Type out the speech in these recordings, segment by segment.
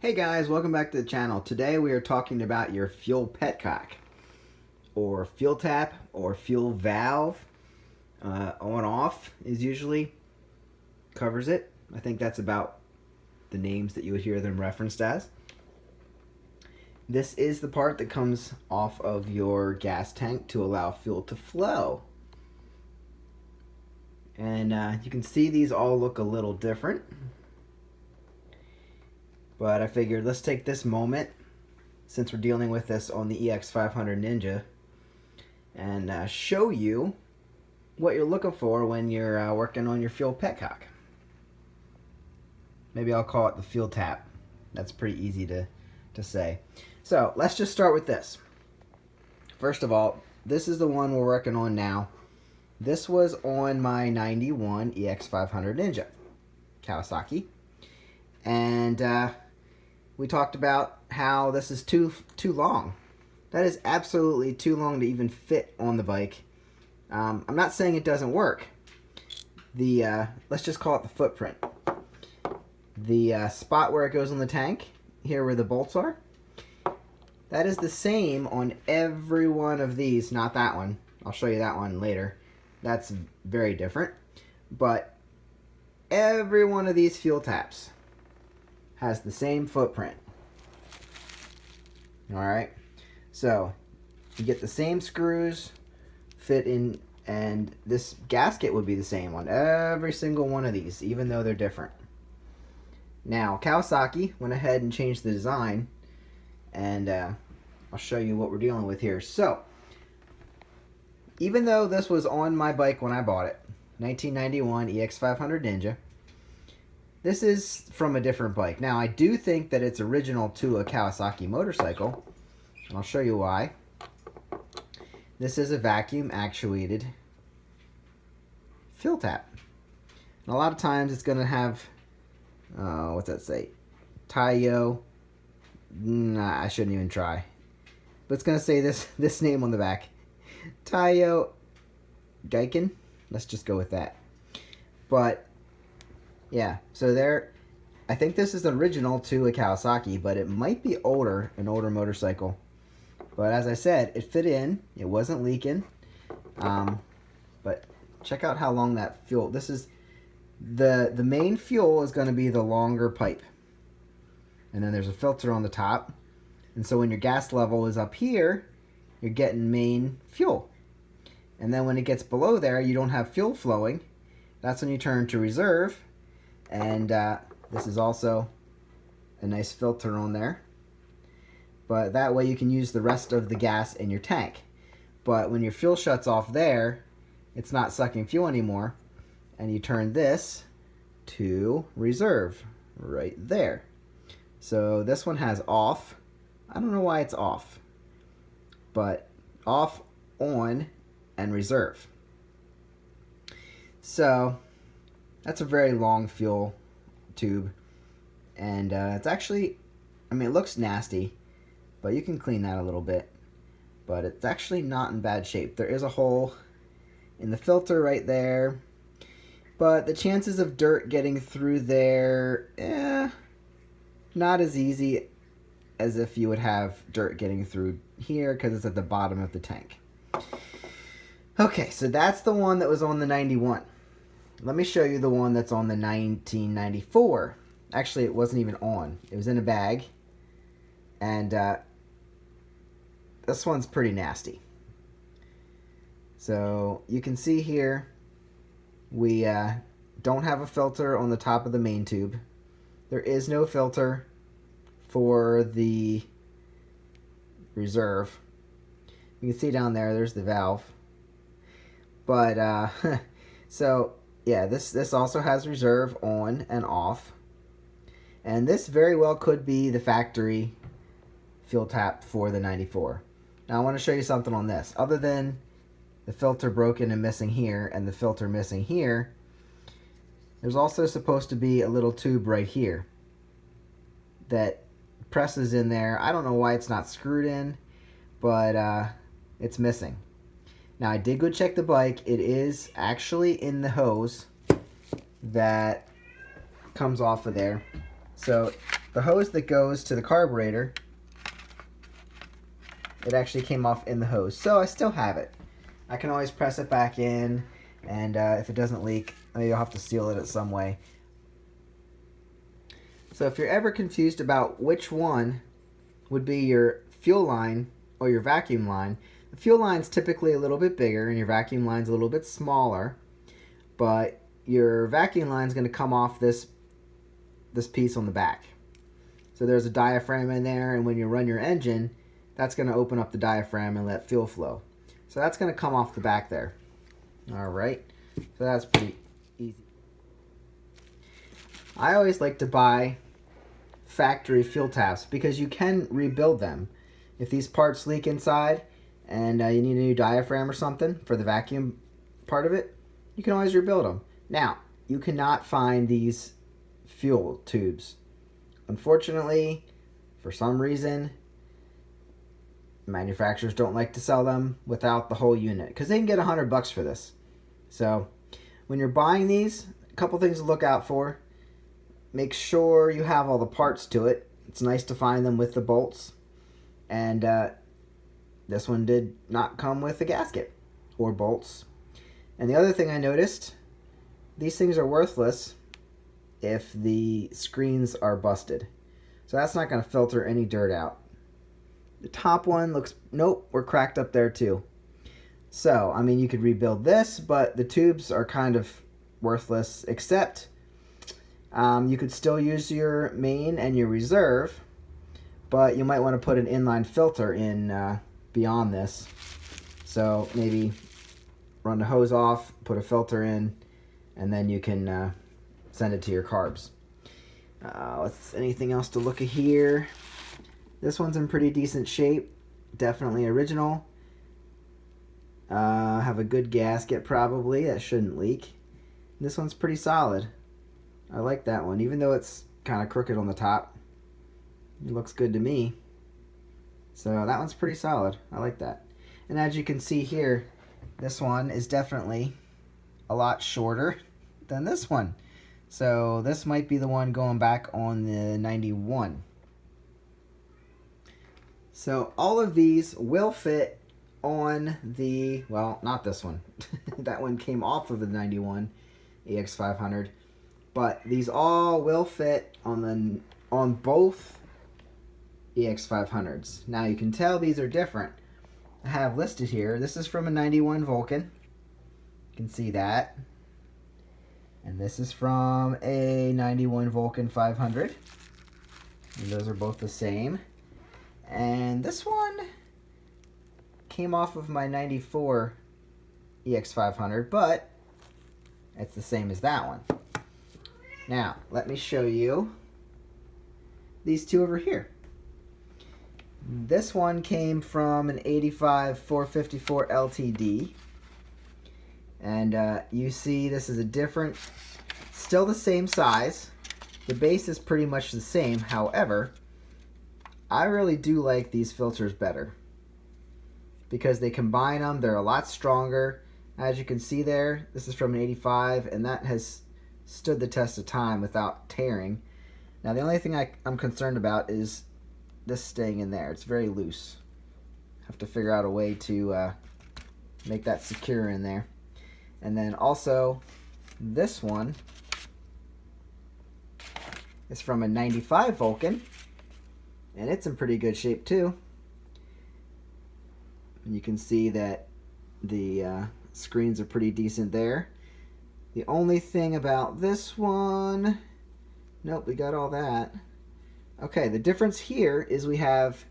Hey guys, welcome back to the channel. Today we are talking about your fuel petcock, or fuel tap, or fuel valve. On off is usually covers it. I think that's about the names that you would hear them referenced as. This is the part that comes off of your gas tank to allow fuel to flow. And you can see these all look a little different. But I figured let's take this moment, since we're dealing with this on the EX500 Ninja, and show you what you're looking for when you're working on your fuel petcock. Maybe I'll call it the fuel tap. That's pretty easy to say. So let's just start with this. First of all, this is the one we're working on now. This was on my 91 EX500 Ninja Kawasaki. And we talked about how this is too long. That is absolutely too long to even fit on the bike. I'm not saying it doesn't work. Let's just call it the footprint. The spot where it goes on the tank, here where the bolts are, that is the same on every one of these. Not that one. I'll show you that one later. That's very different. But every one of these fuel taps has the same footprint. Alright, so you get the same screws fit in, and this gasket would be the same on every single one of these, even though they're different. Now, Kawasaki went ahead and changed the design, and I'll show you what we're dealing with here. So, even though this was on my bike when I bought it, 1991 EX500 Ninja, this is from a different bike. Now, I do think that it's original to a Kawasaki motorcycle, and I'll show you why. This is a vacuum actuated fuel tap. And a lot of times it's going to have, what's that say? Taiyo. Nah, I shouldn't even try. But it's going to say this name on the back. Taiyo Gaiken. Let's just go with that. But yeah, so there, I think this is the original to a Kawasaki, but it might be older, an older motorcycle. But as I said, it fit in, it wasn't leaking. But check out how long that fuel, this is, the main fuel is going to be the longer pipe. And then there's a filter on the top. And so when your gas level is up here, you're getting main fuel. And then when it gets below there, you don't have fuel flowing. That's when you turn to reserve. And this is also a nice filter on there. But that way you can use the rest of the gas in your tank. But when your fuel shuts off there, it's not sucking fuel anymore. And you turn this to reserve right there. So this one has off. I don't know why it's off. But off, on, and reserve. So that's a very long fuel tube, and it's actually, I mean, it looks nasty, but you can clean that a little bit, but it's actually not in bad shape. There is a hole in the filter right there, but the chances of dirt getting through there, not as easy as if you would have dirt getting through here, because it's at the bottom of the tank. Okay, so that's the one that was on the 91. Let me show you the one that's on the 1994. Actually, it wasn't even on. It was in a bag. And this one's pretty nasty. So you can see here, we don't have a filter on the top of the main tube. There is no filter for the reserve. You can see down there, there's the valve. But, so yeah, this also has reserve on and off. And this very well could be the factory fuel tap for the 94. Now I want to show you something on this. Other than the filter broken and missing here and the filter missing here, there's also supposed to be a little tube right here that presses in there. I don't know why it's not screwed in, but it's missing. Now, I did go check the bike. It is actually in the hose that comes off of there. So the hose that goes to the carburetor, it actually came off in the hose. So I still have it. I can always press it back in, and if it doesn't leak, maybe I'll have to seal it in some way. So if you're ever confused about which one would be your fuel line or your vacuum line, the fuel line's typically a little bit bigger and your vacuum line's a little bit smaller, but your vacuum line's going to come off this piece on the back. So there's a diaphragm in there, and when you run your engine, that's going to open up the diaphragm and let fuel flow. So that's going to come off the back there. All right, so that's pretty easy. I always like to buy factory fuel taps because you can rebuild them. If these parts leak inside and you need a new diaphragm or something for the vacuum part of it, you can always rebuild them. Now, you cannot find these fuel tubes. Unfortunately, for some reason, manufacturers don't like to sell them without the whole unit because they can get $100 for this. So when you're buying these, a couple things to look out for. Make sure you have all the parts to it. It's nice to find them with the bolts. And this one did not come with a gasket or bolts. And the other thing I noticed, these things are worthless if the screens are busted. So that's not going to filter any dirt out. The top one looks, nope, we're cracked up there too. So, I mean, you could rebuild this, but the tubes are kind of worthless, except you could still use your main and your reserve, but you might want to put an inline filter in beyond this. So maybe run the hose off, put a filter in, and then you can send it to your carbs. What's anything else to look at here? This one's in pretty decent shape. Definitely original. Have a good gasket probably. That shouldn't leak. This one's pretty solid. I like that one. Even though it's kind of crooked on the top, it looks good to me. So that one's pretty solid. I like that. And as you can see here, this one is definitely a lot shorter than this one. So this might be the one going back on the 91. So all of these will fit on the, well, not this one. That one came off of the 91 EX500. But these all will fit on both EX500s. Now you can tell these are different. I have listed here, this is from a 91 Vulcan. You can see that. And this is from a 91 Vulcan 500. And those are both the same. And this one came off of my 94 EX500, but it's the same as that one. Now, let me show you these two over here. This one came from an 85 454 LTD. And you see this is a different, still the same size. The base is pretty much the same. However, I really do like these filters better because they combine them. They're a lot stronger. As you can see there, this is from an 85, and that has stood the test of time without tearing. Now, the only thing I'm concerned about is this staying in there. It's very loose. Have to figure out a way to make that secure in there. And then also, this one is from a 95 Vulcan, and it's in pretty good shape too. And you can see that the screens are pretty decent there. The only thing about this one, nope, we got all that. Okay, the difference here is we have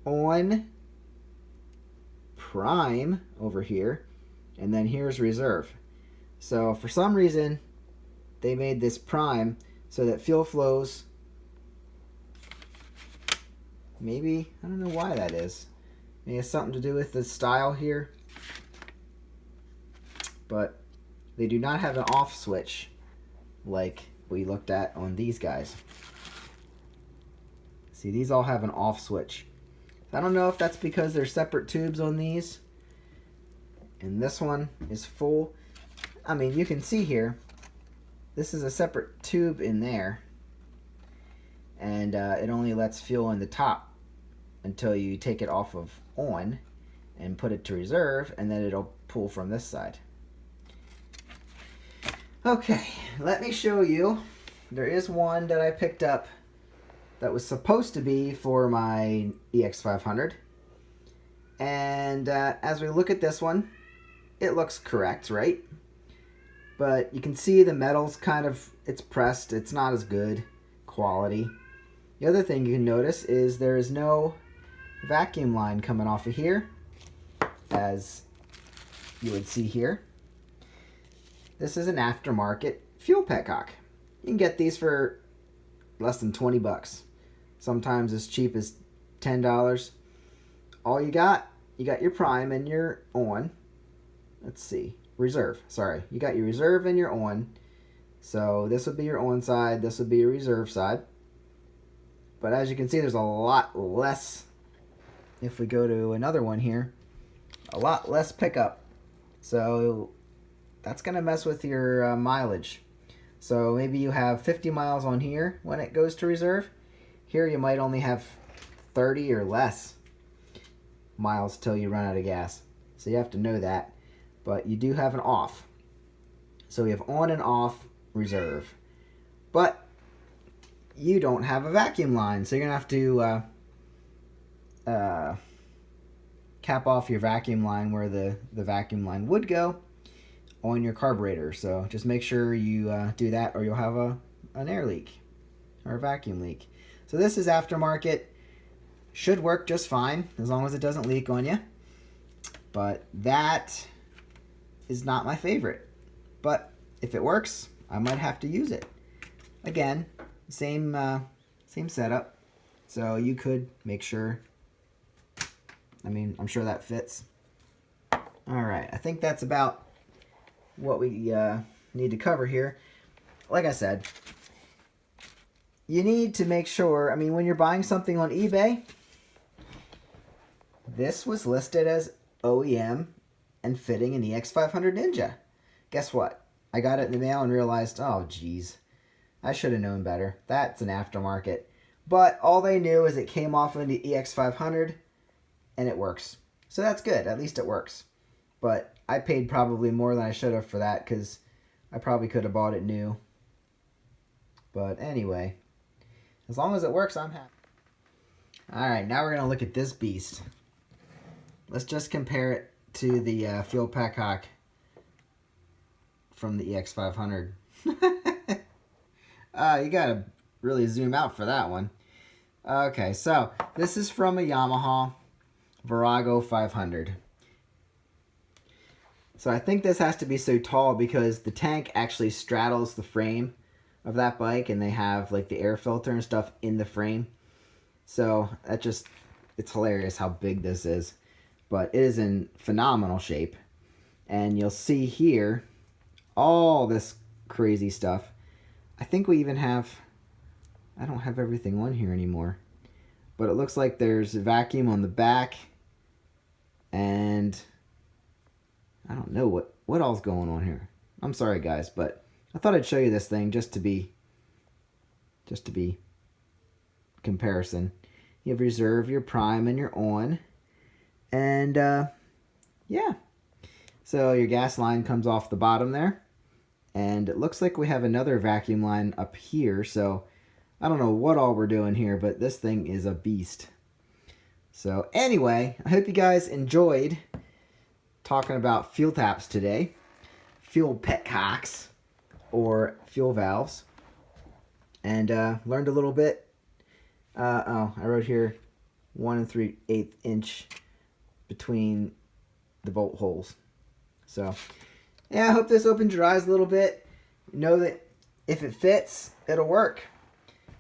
on prime over here, and then here's reserve. So for some reason, they made this prime so that fuel flows. Maybe, I don't know why that is. Maybe it's something to do with the style here. But they do not have an off switch like we looked at on these guys. See, these all have an off switch. I don't know if that's because they're separate tubes on these. And this one is full. I mean, you can see here, this is a separate tube in there. and it only lets fuel in the top until you take it off of on and put it to reserve, and then it'll pull from this side. Okay, let me show you. There is one that I picked up that was supposed to be for my EX500. And as we look at this one, it looks correct, right? But you can see the metal's kind of, it's pressed. It's not as good quality. The other thing you can notice is there is no vacuum line coming off of here, as you would see here. This is an aftermarket fuel petcock. You can get these for less than 20 bucks. Sometimes as cheap as $10. All you got your prime and your on. Let's see, reserve, sorry. You got your reserve and your on. So this would be your on side, this would be your reserve side. But as you can see, there's a lot less, if we go to another one here, a lot less pickup. So that's gonna mess with your mileage. So maybe you have 50 miles on here when it goes to reserve. Here you might only have 30 or less miles till you run out of gas. So you have to know that. But you do have an off. So we have on and off reserve. But you don't have a vacuum line. So you're going to have to cap off your vacuum line where the vacuum line would go on your carburetor. So just make sure you do that, or you'll have an air leak or a vacuum leak. So this is aftermarket. Should work just fine as long as it doesn't leak on you. But that is not my favorite. But if it works, I might have to use it. Again, same setup. So you could make sure. I mean, I'm sure that fits. All right, I think that's about what we need to cover here. Like I said, you need to make sure, I mean, when you're buying something on eBay, this was listed as OEM and fitting an EX500 Ninja. Guess what? I got it in the mail and realized, oh geez, I should have known better. That's an aftermarket. But all they knew is it came off of the EX500 and it works. So that's good. At least it works. But I paid probably more than I should have for that, because I probably could have bought it new. But anyway, as long as it works, I'm happy. Alright, now we're going to look at this beast. Let's just compare it to the fuel petcock from the EX500. You got to really zoom out for that one. Okay, so this is from a Yamaha Virago 500. So I think this has to be so tall because the tank actually straddles the frame of that bike, and they have like the air filter and stuff in the frame. So that just, it's hilarious how big this is. But it is in phenomenal shape. And you'll see here all this crazy stuff. I think we even have, I don't have everything on here anymore. But it looks like there's a vacuum on the back. And I don't know what all's going on here. I'm sorry guys, but I thought I'd show you this thing just to be comparison. You have reserve, your prime, and your on. And yeah, so your gas line comes off the bottom there, and it looks like we have another vacuum line up here. So I don't know what all we're doing here, but this thing is a beast. So anyway, I hope you guys enjoyed talking about fuel taps today, fuel petcocks, or fuel valves, and learned a little bit. I wrote here 1 3/8 inch between the bolt holes. So yeah, I hope this opened your eyes a little bit. Know that if it fits, it'll work.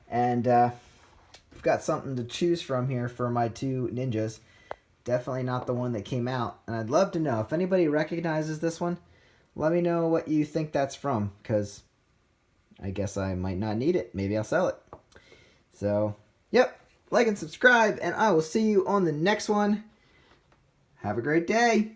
And I've got something to choose from here for my two Ninjas. Definitely not the one that came out. And I'd love to know if anybody recognizes this one. Let me know what you think that's from, because I guess I might not need it. Maybe I'll sell it. So yep, like and subscribe, and I will see you on the next one. Have a great day.